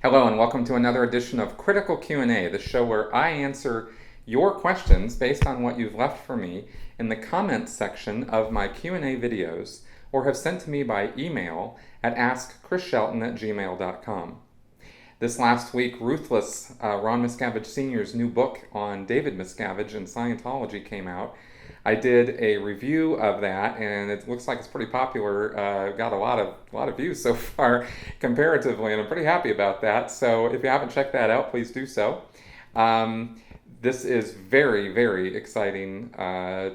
Hello and welcome to another edition of Critical Q&A, the show where I answer your questions based on what you've left for me in the comments section of my Q&A videos or have sent to me by email at askchrisshelton@gmail.com. This last week, Ruthless, Ron Miscavige Sr.'s new book on David Miscavige and Scientology came out. I did a review of that, and it looks like it's pretty popular. Got a lot of views so far, comparatively, and I'm pretty happy about that. So if you haven't checked that out, please do so. This is very, very exciting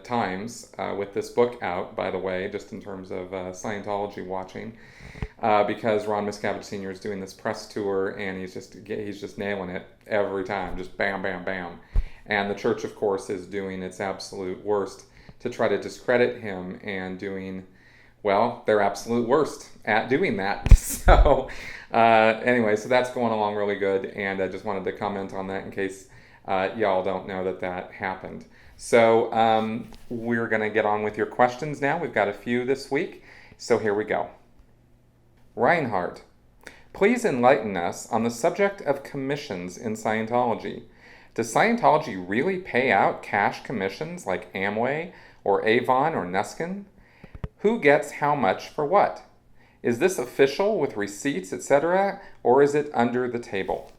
times with this book out, by the way, just in terms of Scientology watching, because Ron Miscavige Sr. is doing this press tour, and he's just nailing it every time, just bam, bam, bam. And the church, of course, is doing its absolute worst to try to discredit him and doing, well, their absolute worst at doing that. So anyway, so that's going along really good, and I just wanted to comment on that in case y'all don't know that happened. So we're going to get on with your questions now. We've got a few this week, so here we go. Reinhardt, please enlighten us on the subject of commissions in Scientology. Does Scientology really pay out cash commissions like Amway or Avon or Nuskin? Who gets how much for what? Is this official with receipts, etc., or is it under the table?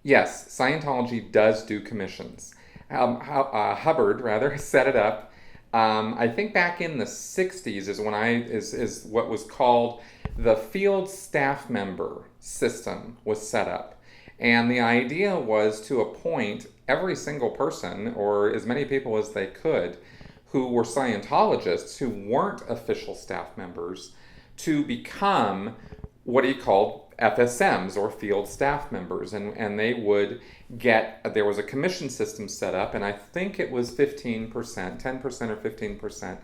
Yes, Scientology does do commissions. Hubbard set it up. I think back in the 60s is what was called the field staff member system was set up. And the idea was to appoint every single person, or as many people as they could, who were Scientologists, who weren't official staff members, to become what he called FSMs, or field staff members. And they would there was a commission system set up, and I think it was 15%, 10% or 15%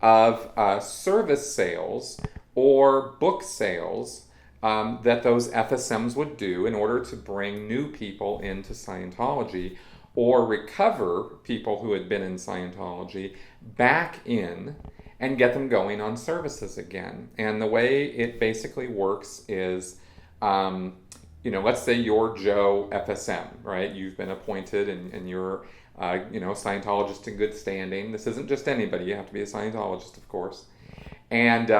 of service sales or book sales that those FSMs would do in order to bring new people into Scientology or recover people who had been in Scientology back in and get them going on services again. And the way it basically works is, let's say you're Joe FSM, right? You've been appointed and you're, Scientologist in good standing. This isn't just anybody. You have to be a Scientologist, of course. And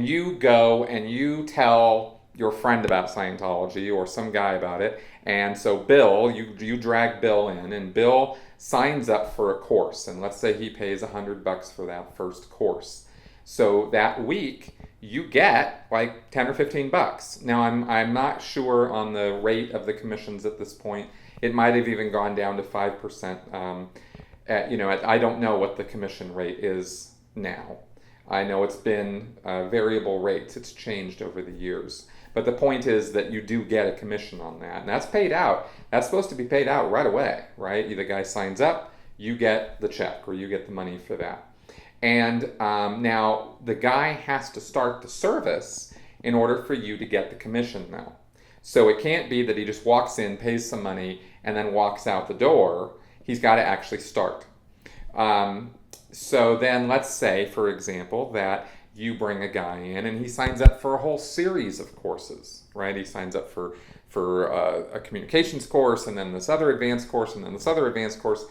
you go and you tell your friend about Scientology or some guy about it. And so Bill, you drag Bill in, and Bill signs up for a course. And let's say he pays $100 for that first course. So that week you get like 10 or 15 bucks. Now I'm not sure on the rate of the commissions at this point. It might have even gone down to 5%. I don't know what the commission rate is now. I know it's been variable rates. It's changed over the years. But the point is that you do get a commission on that. And that's paid out. That's supposed to be paid out right away, right? The guy signs up, you get the check, or you get the money for that. And now the guy has to start the service in order for you to get the commission now. So it can't be that he just walks in, pays some money, and then walks out the door. He's got to actually start. So then let's say, for example, that you bring a guy in and he signs up for a whole series of courses, right? He signs up for a communications course, and then this other advanced course, and then this other advanced course.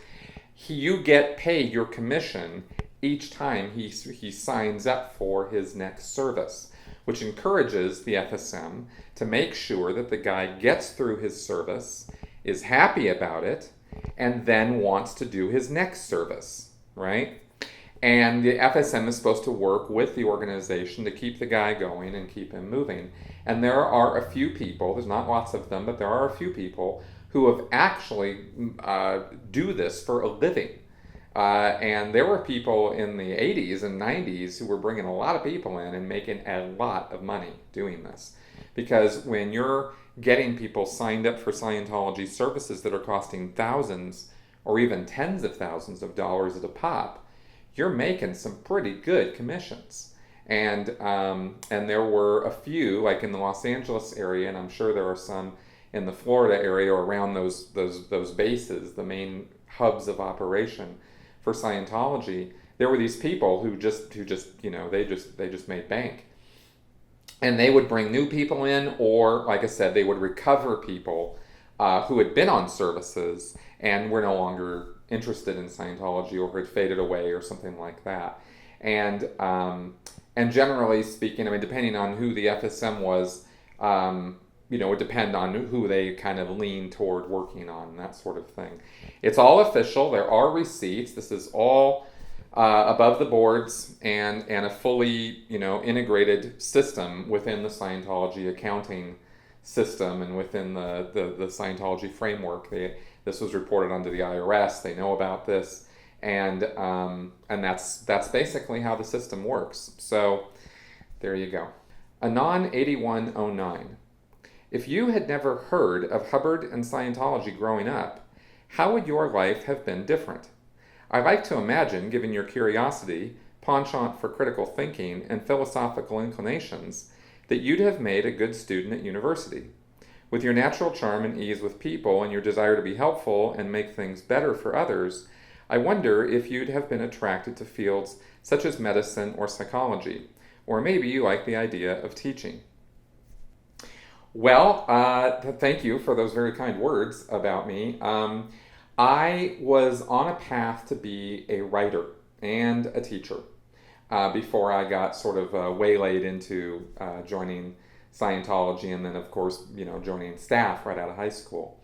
You get paid your commission each time he signs up for his next service, which encourages the FSM to make sure that the guy gets through his service, is happy about it, and then wants to do his next service, right? And the FSM is supposed to work with the organization to keep the guy going and keep him moving. And there are a few people, there's not lots of them, but there are a few people who have actually do this for a living. And there were people in the 80s and 90s who were bringing a lot of people in and making a lot of money doing this. Because when you're getting people signed up for Scientology services that are costing thousands or even tens of thousands of dollars at a pop, you're making some pretty good commissions. And there were a few, like in the Los Angeles area, and I'm sure there are some in the Florida area or around those bases, the main hubs of operation for Scientology. There were these people who just they just made bank. And they would bring new people in, or like I said, they would recover people who had been on services and were no longer interested in Scientology or had faded away or something like that. And and generally speaking, I mean, depending on who the FSM was, it would depend on who they kind of lean toward working on, that sort of thing. It's all official. There are receipts. This is all above the boards and a fully integrated system within the Scientology accounting system and within the Scientology framework. This was reported onto the IRS. They know about this, and that's basically how the system works. So there you go. Anon 8109. If you had never heard of Hubbard and Scientology growing up, how would your life have been different? I like to imagine, given your curiosity, penchant for critical thinking, and philosophical inclinations, that you'd have made a good student at university. With your natural charm and ease with people and your desire to be helpful and make things better for others, I wonder if you'd have been attracted to fields such as medicine or psychology, or maybe you like the idea of teaching. Well, thank you for those very kind words about me. I was on a path to be a writer and a teacher before I got sort of waylaid into joining Scientology and then, of course, joining staff right out of high school.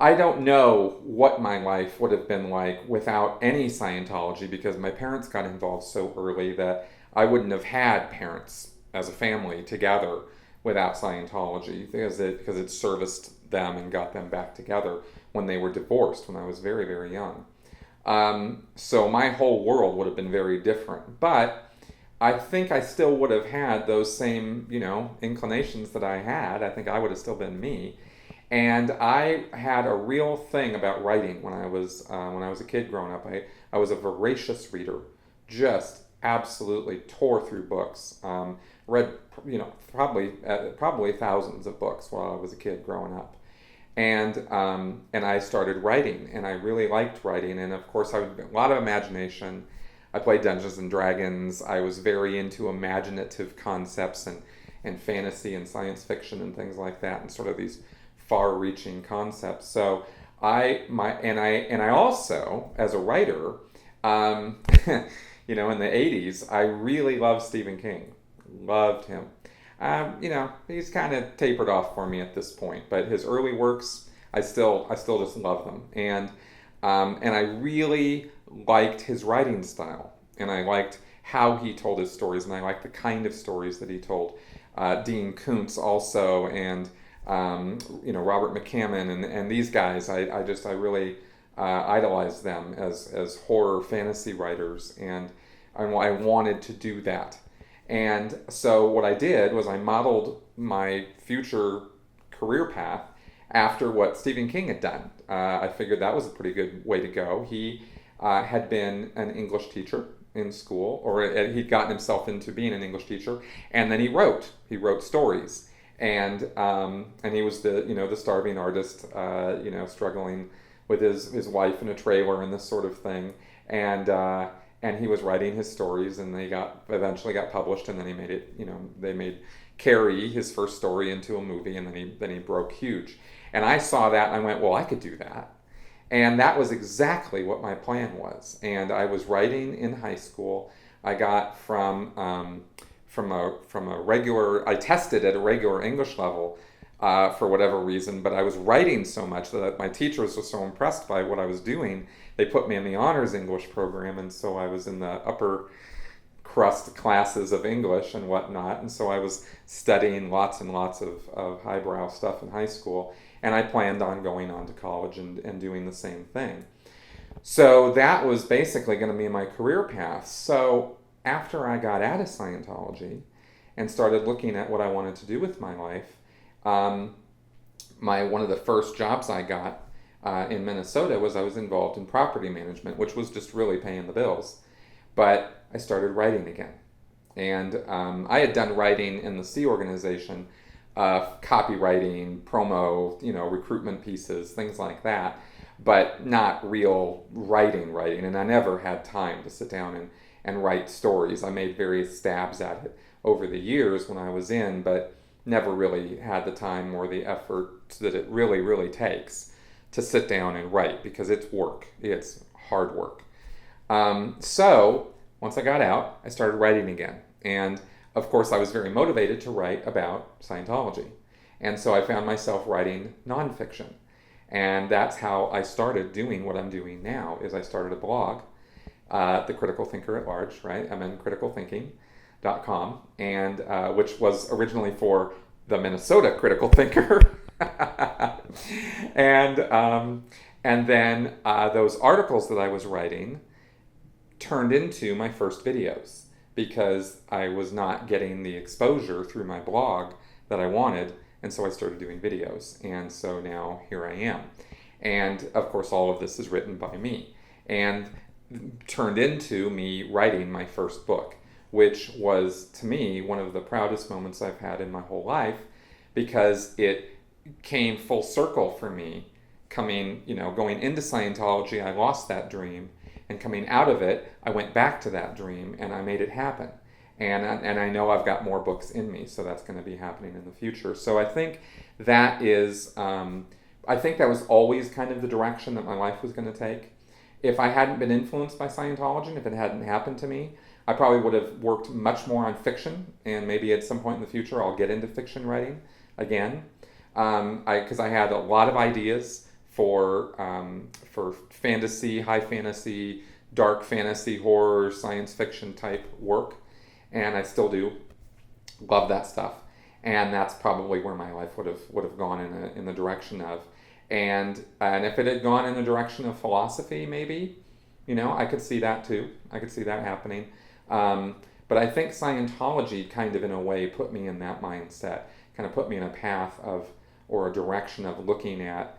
I don't know what my life would have been like without any Scientology because my parents got involved so early that I wouldn't have had parents as a family together without Scientology because it serviced them and got them back together when they were divorced when I was very, very young. So my whole world would have been very different. But I think I still would have had those same, inclinations that I had. I think I would have still been me. And I had a real thing about writing when I was a kid growing up. I was a voracious reader, just absolutely tore through books. Read, probably thousands of books while I was a kid growing up. And I started writing, and I really liked writing. And of course, I had a lot of imagination. I played Dungeons and Dragons. I was very into imaginative concepts and fantasy and science fiction and things like that, and sort of these far-reaching concepts. So I also, as a writer, in the 80s, I really loved Stephen King. Loved him. He's kind of tapered off for me at this point, but his early works, I still just love them. And I really liked his writing style, and I liked how he told his stories, and I liked the kind of stories that he told. Dean Koontz also, and Robert McCammon, and these guys, I really idolized them as horror fantasy writers, and I wanted to do that. And so what I did was I modeled my future career path after what Stephen King had done. I figured that was a pretty good way to go. He had been an English teacher in school, or he'd gotten himself into being an English teacher, and then he wrote stories, and he was the starving artist, struggling with his wife in a trailer and this sort of thing, and he was writing his stories, and they eventually got published, and then he made it, they made Carrie, his first story, into a movie, and then he broke huge. And I saw that, and I went, well, I could do that. And that was exactly what my plan was. And I was writing in high school. I got from a regular, I tested at a regular English level for whatever reason, but I was writing so much that my teachers were so impressed by what I was doing, they put me in the honors English program, and so I was in the upper crust classes of English and whatnot, and so I was studying lots and lots of highbrow stuff in high school, and I planned on going on to college and doing the same thing. So that was basically going to be my career path. So after I got out of Scientology and started looking at what I wanted to do with my life, one of the first jobs I got in Minnesota was I was involved in property management, which was just really paying the bills. But I started writing again. And I had done writing in the Sea organization, copywriting, promo, recruitment pieces, things like that, but not real writing. And I never had time to sit down and write stories. I made various stabs at it over the years when I was in, but never really had the time or the effort that it really, really takes to sit down and write, because it's work. It's hard work. So once I got out, I started writing again. And of course, I was very motivated to write about Scientology. And so I found myself writing nonfiction. And that's how I started doing what I'm doing now, is I started a blog, The Critical Thinker at Large, right? I'm in criticalthinking.com, and which was originally for the Minnesota Critical Thinker. And then those articles that I was writing turned into my first videos, because I was not getting the exposure through my blog that I wanted, and so I started doing videos, and so now here I am. And of course, all of this is written by me, and turned into me writing my first book, which was, to me, one of the proudest moments I've had in my whole life, because it came full circle for me. Going into Scientology, I lost that dream, and coming out of it, I went back to that dream and I made it happen. And I know I've got more books in me, so that's going to be happening in the future. So I think that was always kind of the direction that my life was going to take. If I hadn't been influenced by Scientology, and if it hadn't happened to me, I probably would have worked much more on fiction, and maybe at some point in the future I'll get into fiction writing again. Because I had a lot of ideas for fantasy, high fantasy, dark fantasy, horror, science fiction type work, and I still do love that stuff. And that's probably where my life would have gone in the direction of. And if it had gone in the direction of philosophy, maybe, I could see that too. I could see that happening. But I think Scientology kind of in a way put me in that mindset, kind of put me in a path of, or a direction of looking at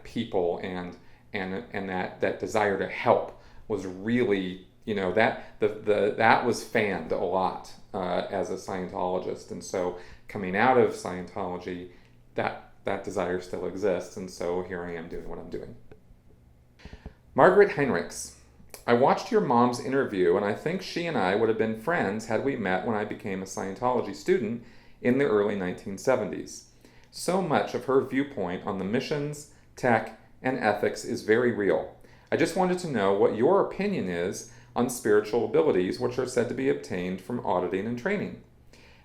people, and that desire to help was really, that was fanned a lot as a Scientologist. And so coming out of Scientology, that desire still exists, and so here I am doing what I'm doing. Margaret Heinrichs. I watched your mom's interview, and I think she and I would have been friends had we met when I became a Scientology student in the early 1970s. So much of her viewpoint on the missions, tech, and ethics is very real. I just wanted to know what your opinion is on spiritual abilities which are said to be obtained from auditing and training.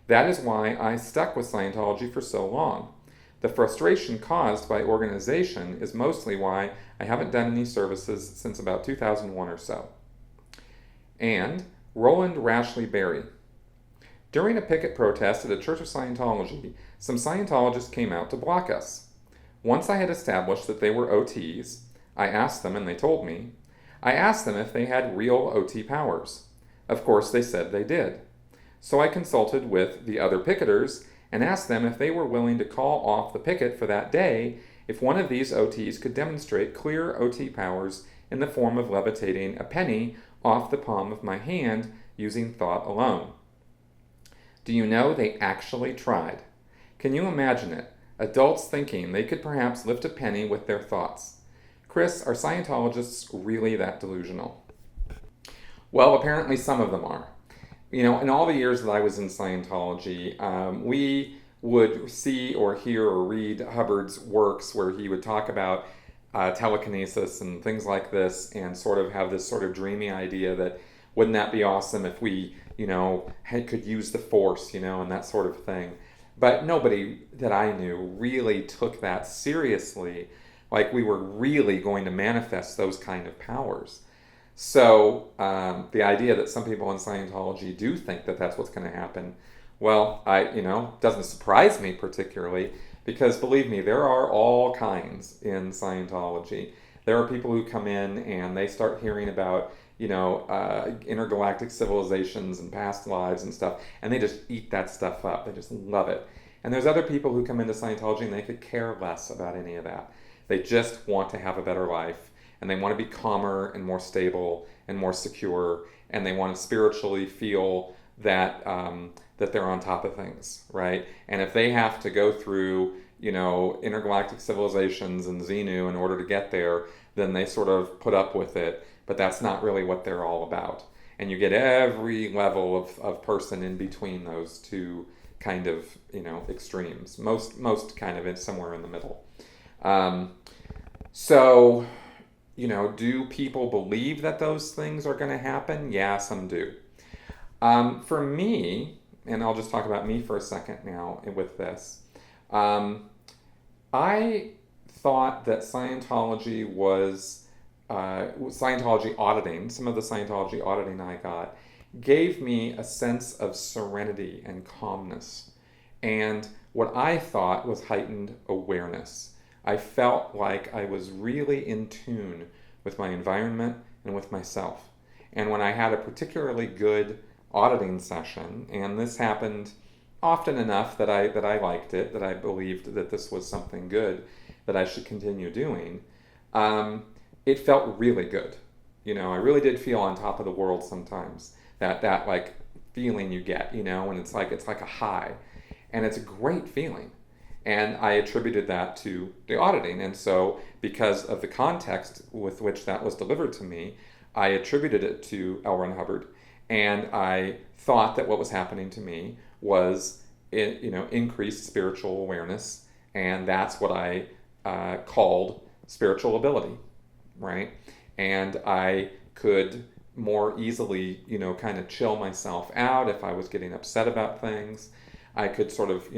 That is why I stuck with Scientology for so long. The frustration caused by organization is mostly why I haven't done any services since about 2001 or so. And Roland Rashley Berry. During a picket protest at a Church of Scientology, some Scientologists came out to block us. Once I had established that they were OTs, I asked them, and they told me. I asked them if they had real OT powers. Of course, they said they did. So I consulted with the other picketers and asked them if they were willing to call off the picket for that day if one of these OTs could demonstrate clear OT powers in the form of levitating a penny off the palm of my hand using thought alone. Do you know they actually tried? Can you imagine it? Adults thinking they could perhaps lift a penny with their thoughts. Chris, are Scientologists really that delusional? Well, apparently some of them are. In all the years that I was in Scientology, we would see or hear or read Hubbard's works where he would talk about telekinesis and things like this, and sort of have this sort of dreamy idea that wouldn't that be awesome if we, could use the force, and that sort of thing. But nobody that I knew really took that seriously, like we were really going to manifest those kind of powers. So the idea that some people in Scientology do think that that's what's going to happen, well, doesn't surprise me particularly, because believe me, there are all kinds in Scientology. There are people who come in and they start hearing about, intergalactic civilizations and past lives and stuff, and they just eat that stuff up. They just love it. And there's other people who come into Scientology and they could care less about any of that. They just want to have a better life, and they want to be calmer and more stable and more secure, and they want to spiritually feel that that they're on top of things, right? And if they have to go through, intergalactic civilizations and Xenu in order to get there, then they sort of put up with it, but that's not really what they're all about. and you get every level of person in between those two kind of, extremes. Most kind of somewhere in the middle. So, do people believe that those things are going to happen? Yeah, some do. For me, and I'll just talk about me for a second now with this, I thought that Scientology was, Scientology auditing, some of the Scientology auditing I got, gave me a sense of serenity and calmness, and what I thought was heightened awareness. I felt like I was really in tune with my environment and with myself. And when I had a particularly good auditing session, and this happened often enough that I liked it, that I believed that this was something good that I should continue doing, it felt really good. I really did feel on top of the world sometimes. That like feeling you get, and it's like a high, and it's a great feeling. And I attributed that to the auditing. And so, because of the context with which that was delivered to me, I attributed it to L. Ron Hubbard. And I thought that what was happening to me was, increased spiritual awareness. And that's what I called spiritual ability, right? And I could more easily, kind of chill myself out if I was getting upset about things. I could sort of,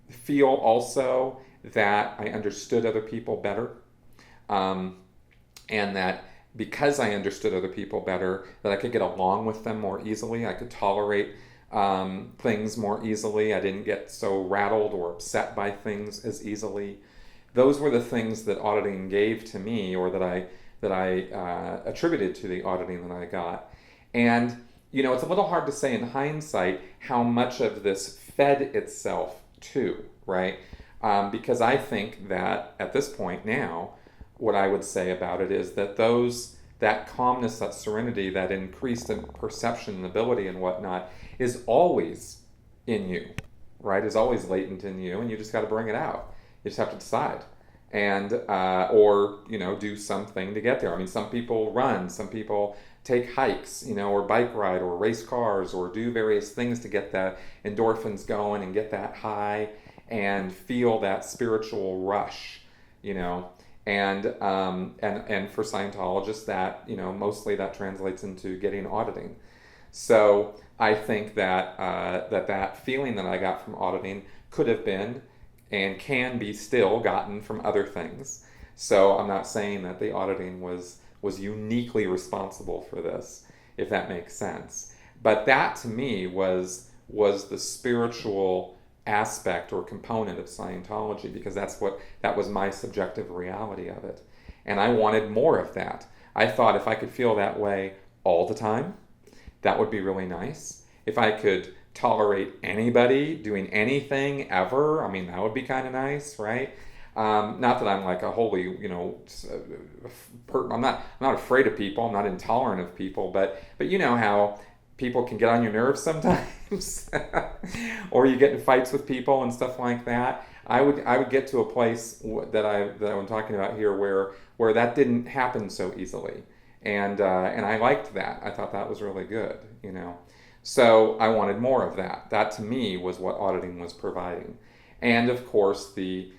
feel also that I understood other people better, and that because I understood other people better, that I could get along with them more easily. I could tolerate things more easily. I didn't get so rattled or upset by things as easily. Those were the things that auditing gave to me, or that I attributed to the auditing that I got. And it's a little hard to say in hindsight how much of this fed itself to, right? Because I think that at this point now, what I would say about it is that that calmness, that serenity, that increased in perception and ability and whatnot is always in you, right? Is always latent in you, and you just got to bring it out. You just have to decide, and or do something to get there. I mean, some people run, some people take hikes, or bike ride, or race cars, or do various things to get the endorphins going and get that high and feel that spiritual rush, and for Scientologists that mostly that translates into getting auditing. So I think that that feeling that I got from auditing could have been and can be still gotten from other things. So I'm not saying that the auditing was uniquely responsible for this, if that makes sense. But that to me was the spiritual aspect or component of Scientology, because that was my subjective reality of it. And I wanted more of that. I thought if I could feel that way all the time, that would be really nice. If I could tolerate anybody doing anything ever, I mean, that would be kind of nice, right? Not that I'm like a holy, I'm not afraid of people. I'm not intolerant of people, but you know how people can get on your nerves sometimes, or you get in fights with people and stuff like that. I would get to a place that I'm talking about here where that didn't happen so easily, and I liked that. I thought that was really good, So I wanted more of that. That to me was what auditing was providing, and of course the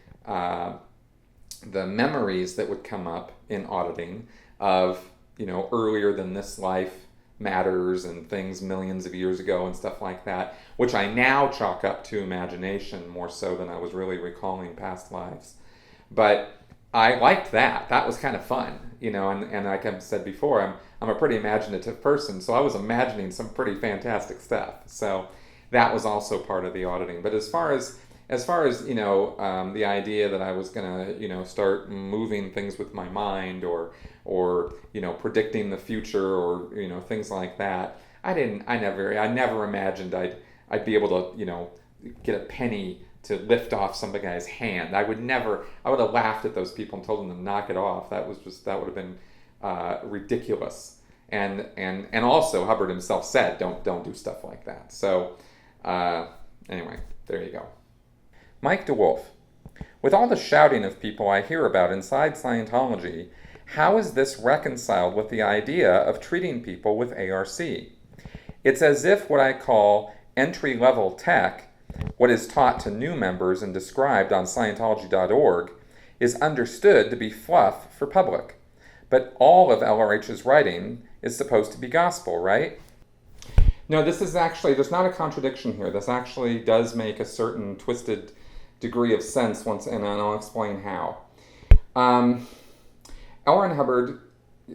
memories that would come up in auditing of earlier than this life matters and things millions of years ago and stuff like that, which I now chalk up to imagination more so than I was really recalling past lives. But I liked that. That was kind of fun, and like I said before, I'm a pretty imaginative person, so I was imagining some pretty fantastic stuff. So that was also part of the auditing. But as far as the idea that I was gonna start moving things with my mind or predicting the future or things like that, I never imagined I'd be able to get a penny to lift off some guy's hand. I would have laughed at those people and told them to knock it off. That would have been ridiculous. And also Hubbard himself said don't do stuff like that. So anyway, there you go. Mike DeWolf. With all the shouting of people I hear about inside Scientology, How is this reconciled with the idea of treating people with ARC? It's as if what I call entry-level tech, what is taught to new members and described on Scientology.org, is understood to be fluff for public. But all of LRH's writing is supposed to be gospel, right? No, there's not a contradiction here. This actually does make a certain twisted degree of sense and I'll explain how. L. Ron Hubbard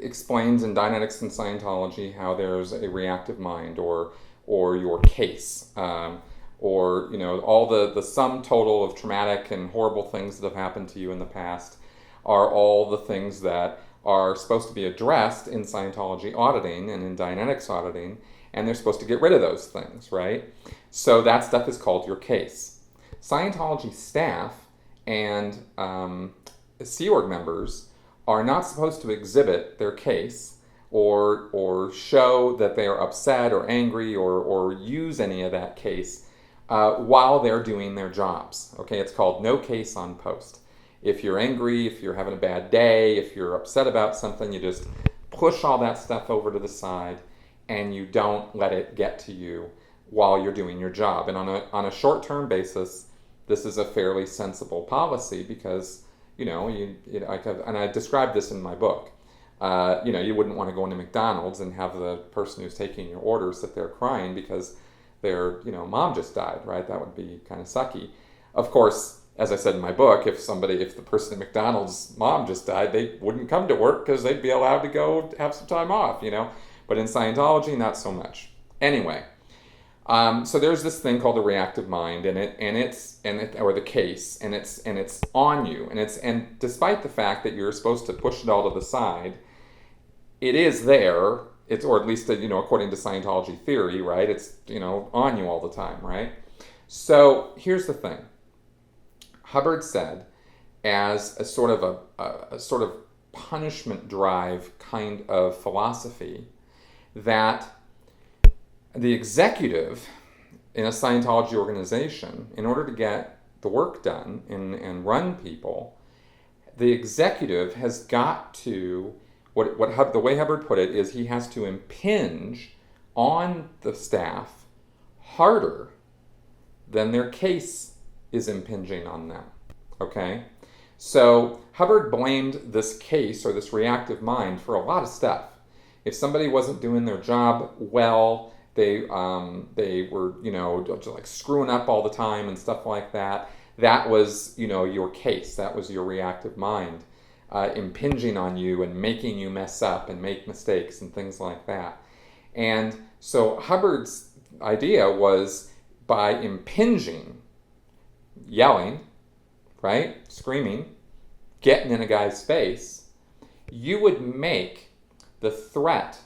explains in Dianetics and Scientology how there's a reactive mind or your case, or all the sum total of traumatic and horrible things that have happened to you in the past are all the things that are supposed to be addressed in Scientology auditing and in Dianetics auditing, and they're supposed to get rid of those things, right? So that stuff is called your case. Scientology staff and Sea Org members are not supposed to exhibit their case or show that they are upset or angry or use any of that case while they're doing their jobs. Okay, it's called no case on post. If you're angry, if you're having a bad day, if you're upset about something, you just push all that stuff over to the side and you don't let it get to you while you're doing your job. And on a short-term basis, this is a fairly sensible policy because, and I described this in my book. You wouldn't want to go into McDonald's and have the person who's taking your order sit there crying because their, mom just died, right? That would be kind of sucky. Of course, as I said in my book, if the person at McDonald's mom just died, they wouldn't come to work because they'd be allowed to go have some time off, But in Scientology, not so much. Anyway, so there's this thing called the reactive mind, or the case, and it's on you, and despite the fact that you're supposed to push it all to the side, it is there. Or at least according to Scientology theory, right? It's on you all the time, right? So here's the thing. Hubbard said, as a sort of punishment drive kind of philosophy, that the executive in a Scientology organization, in order to get the work done and run people, the executive has got to, the way Hubbard put it is he has to impinge on the staff harder than their case is impinging on them, okay? So Hubbard blamed this case or this reactive mind for a lot of stuff. If somebody wasn't doing their job well, they were, like screwing up all the time and stuff like that, that was, your case. That was your reactive mind impinging on you and making you mess up and make mistakes and things like that. And so Hubbard's idea was by impinging, yelling, right, screaming, getting in a guy's face, you would make the threat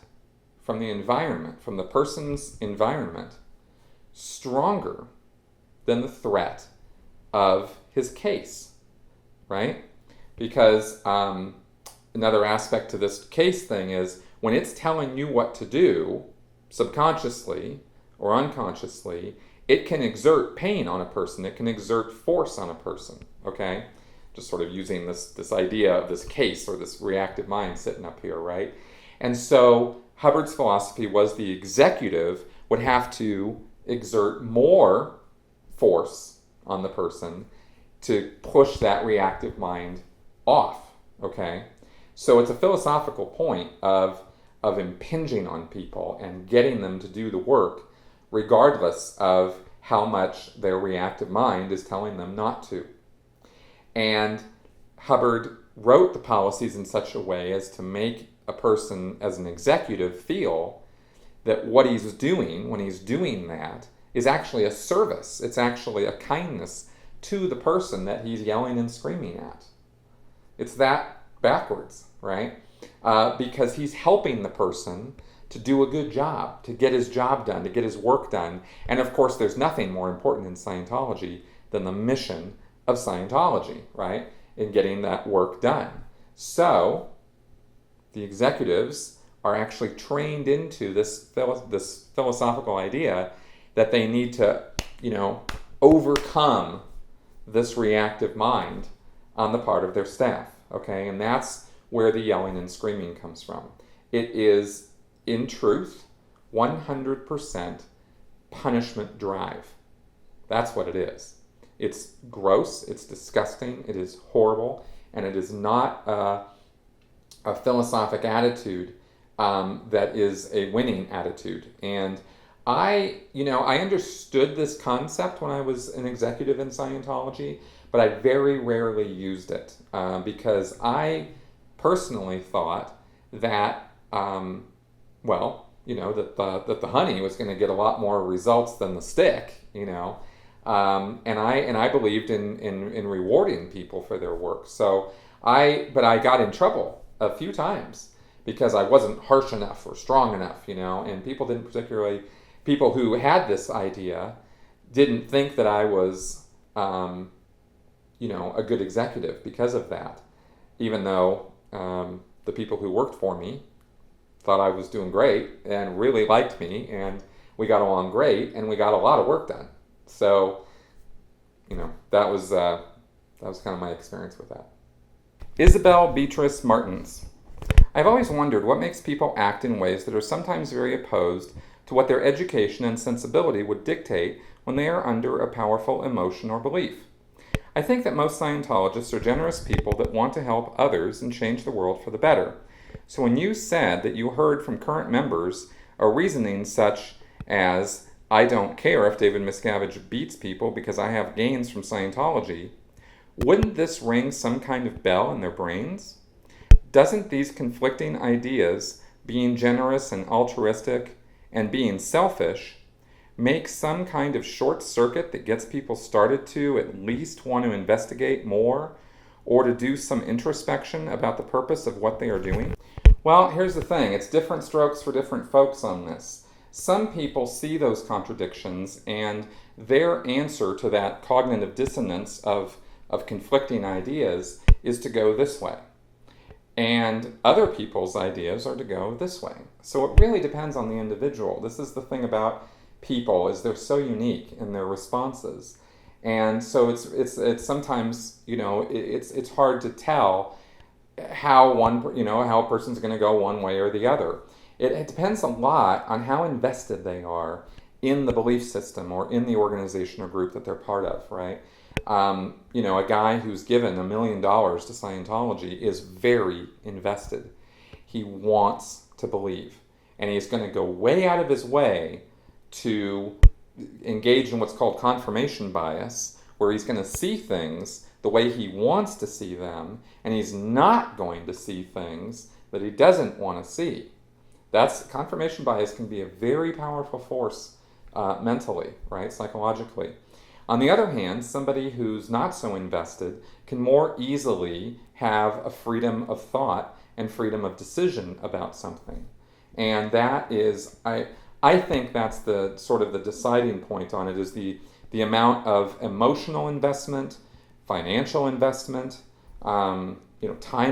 from the environment, from the person's environment, stronger than the threat of his case, right? Because another aspect to this case thing is when it's telling you what to do, subconsciously or unconsciously, it can exert pain on a person. It can exert force on a person, okay? Just sort of using this idea of this case or this reactive mind sitting up here, right? And so Hubbard's philosophy was the executive would have to exert more force on the person to push that reactive mind off, okay? So it's a philosophical point of impinging on people and getting them to do the work regardless of how much their reactive mind is telling them not to. And Hubbard wrote the policies in such a way as to make a person, as an executive, feel that what he's doing when he's doing that is actually a service. It's actually a kindness to the person that he's yelling and screaming at. It's that backwards, right? Because he's helping the person to do a good job, to get his job done, to get his work done. And of course, there's nothing more important in Scientology than the mission of Scientology, right? In getting that work done. So the executives are actually trained into this philosophical idea that they need to, overcome this reactive mind on the part of their staff, okay? And that's where the yelling and screaming comes from. It is, in truth, 100% punishment drive. That's what it is. It's gross, it's disgusting, it is horrible, and it is not a philosophic attitude that is a winning attitude. And I understood this concept when I was an executive in Scientology, but I very rarely used it because I personally thought that, that the honey was going to get a lot more results than the stick, and I believed in rewarding people for their work. But I got in trouble a few times because I wasn't harsh enough or strong enough, and people who had this idea didn't think that I was, a good executive because of that, even though the people who worked for me thought I was doing great and really liked me, and we got along great, and we got a lot of work done. So, that was kind of my experience with that. Isabel Beatrice Martins. I've always wondered what makes people act in ways that are sometimes very opposed to what their education and sensibility would dictate when they are under a powerful emotion or belief. I think that most Scientologists are generous people that want to help others and change the world for the better. So when you said that you heard from current members a reasoning such as, I don't care if David Miscavige beats people because I have gains from Scientology, wouldn't this ring some kind of bell in their brains? Doesn't these conflicting ideas, being generous and altruistic and being selfish, make some kind of short circuit that gets people started to at least want to investigate more or to do some introspection about the purpose of what they are doing? Well, here's the thing. It's different strokes for different folks on this. Some people see those contradictions, and their answer to that cognitive dissonance of conflicting ideas is to go this way. And other people's ideas are to go this way. So it really depends on the individual. This is the thing about people, is they're so unique in their responses. And so it's sometimes, it's hard to tell how how a person's going to go one way or the other. It depends a lot on how invested they are in the belief system or in the organization or group that they're part of, right? A guy who's given $1 million to Scientology is very invested. He wants to believe, and he's going to go way out of his way to engage in what's called confirmation bias, where he's going to see things the way he wants to see them, and he's not going to see things that he doesn't want to see. Confirmation bias can be a very powerful force mentally, right, psychologically. On the other hand, somebody who's not so invested can more easily have a freedom of thought and freedom of decision about something. And that is, I think that's the sort of the deciding point on it, is the amount of emotional investment, financial investment, time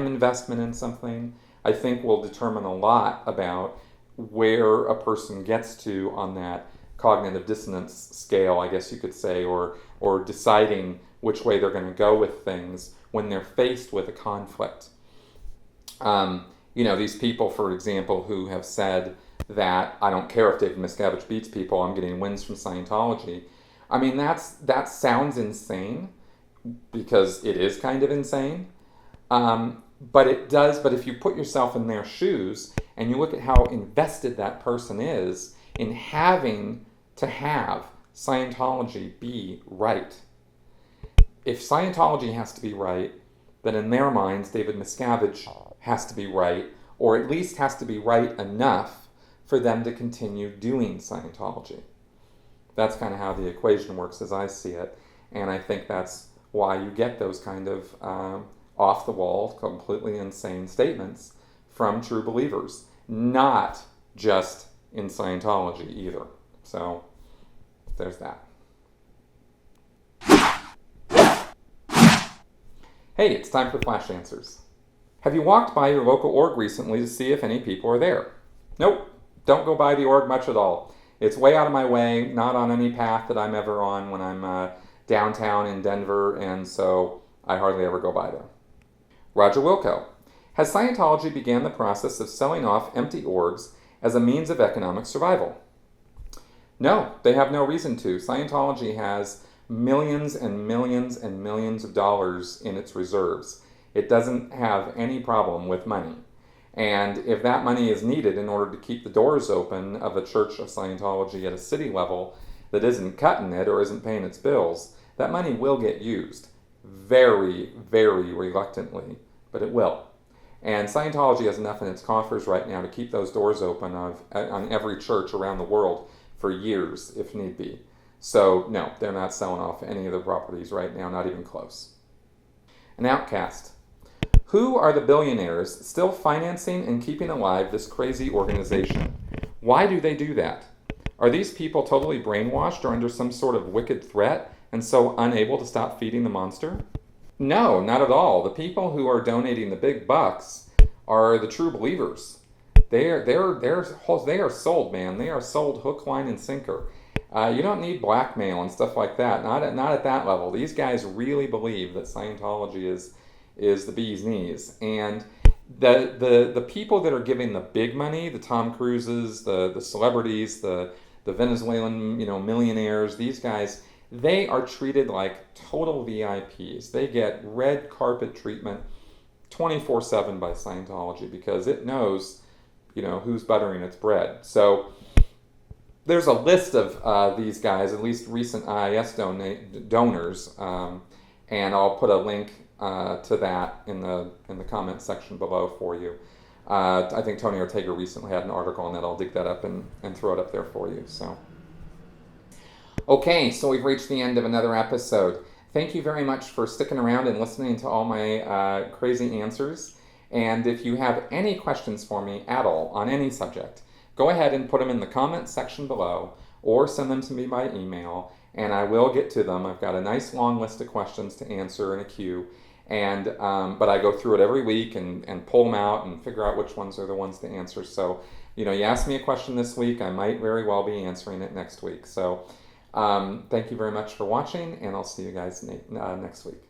investment in something, I think will determine a lot about where a person gets to on that cognitive dissonance scale, I guess you could say, or deciding which way they're going to go with things when they're faced with a conflict. These people, for example, who have said that I don't care if David Miscavige beats people, I'm getting wins from Scientology. I mean, that sounds insane, because it is kind of insane. But if you put yourself in their shoes and you look at how invested that person is in having to have Scientology be right. If Scientology has to be right, then in their minds, David Miscavige has to be right, or at least has to be right enough for them to continue doing Scientology. That's kind of how the equation works as I see it. And I think that's why you get those kind of off-the-wall, completely insane statements from true believers. Not just in Scientology either. So there's that. Hey, it's time for Flash Answers. Have you walked by your local org recently to see if any people are there? Nope, don't go by the org much at all. It's way out of my way, not on any path that I'm ever on when I'm downtown in Denver, and so I hardly ever go by there. Roger Wilco. Has Scientology began the process of selling off empty orbs as a means of economic survival? No, they have no reason to. Scientology has millions and millions and millions of dollars in its reserves. It doesn't have any problem with money. And if that money is needed in order to keep the doors open of a church of Scientology at a city level that isn't cutting it or isn't paying its bills, that money will get used. Very, very reluctantly, but it will. And Scientology has enough in its coffers right now to keep those doors open on every church around the world for years, if need be. So, no, they're not selling off any of their properties right now, not even close. An outcast. Who are the billionaires still financing and keeping alive this crazy organization? Why do they do that? Are these people totally brainwashed or under some sort of wicked threat and so unable to stop feeding the monster? No, not at all. The people who are donating the big bucks are the true believers. They are sold, man. They are sold hook, line, and sinker. You don't need blackmail and stuff like that. Not at that level. These guys really believe that Scientology is the bee's knees. And the people that are giving the big money, the Tom Cruises, the celebrities, the Venezuelan millionaires, these guys, they are treated like total VIPs. They get red carpet treatment 24/7 by Scientology because it knows who's buttering its bread. So there's a list of these guys, at least recent IIS donors, and I'll put a link to that in the comment section below for you. I think Tony Ortega recently had an article on that. I'll dig that up and throw it up there for you. So, okay, so we've reached the end of another episode. Thank you very much for sticking around and listening to all my crazy answers. And if you have any questions for me at all on any subject, go ahead and put them in the comment section below or send them to me by email, and I will get to them. I've got a nice long list of questions to answer in a queue, and but I go through it every week and pull them out and figure out which ones are the ones to answer. So, you asked me a question this week, I might very well be answering it next week. So, thank you very much for watching, and I'll see you guys next week.